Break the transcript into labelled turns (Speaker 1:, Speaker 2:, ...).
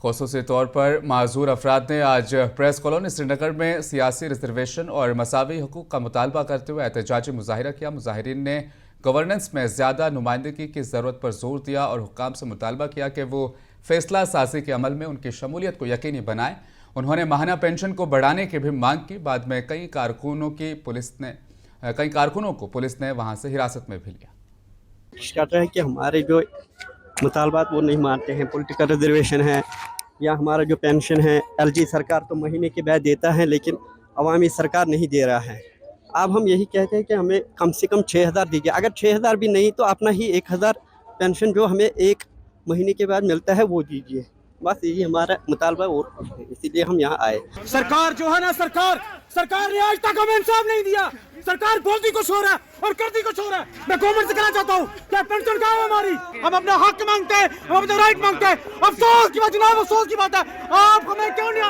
Speaker 1: खुसूसी तौर पर माजूर अफराद ने आज प्रेस कॉलोनी श्रीनगर में सियासी रिजर्वेशन और मसावी हकूक़ का मुतालबा करते हुए एहतजाजी मुजाहिरा किया। मुजाहिरीन ने गवर्नेंस में ज़्यादा नुमाइंदगी की ज़रूरत पर जोर दिया और हुक्काम से मुतालबा किया कि वो फैसला साजी के अमल में उनकी शमूलियत को यकीनी बनाएं। उन्होंने माहाना पेंशन को बढ़ाने की भी मांग की। बाद में कई कारकुनों को पुलिस ने वहाँ से हिरासत में भी लिया।
Speaker 2: कहता है कि हमारे जो मुतालबात वो नहीं मानते हैं, पॉलिटिकल रिजर्वेशन है या हमारा जो पेंशन है, एलजी सरकार तो महीने के बाद देता है लेकिन अवामी सरकार नहीं दे रहा है। अब हम यही कहते हैं कि हमें कम से कम 6000 दीजिए, अगर 6000 भी नहीं तो अपना ही 1000 पेंशन जो हमें एक महीने के बाद मिलता है वो दीजिए। बस यही हमारा मुतालबा और इसीलिए हम यहाँ आए।
Speaker 3: सरकार जो है ना, सरकार ने आज तक हमें इंसाफ नहीं दिया। सरकार बोलती कुछ हो रहा है और करती कुछ हो रहा है। मैं गवर्नमेंट से कहना चाहता हूँ क्या पेंशन कहाँ है हमारी? हम अपना हक मांगते हैं, हम अपना राइट मांगते हैं। अफसोस की बात जनाब, अफसोस की बात है, आप हमें क्यों नहीं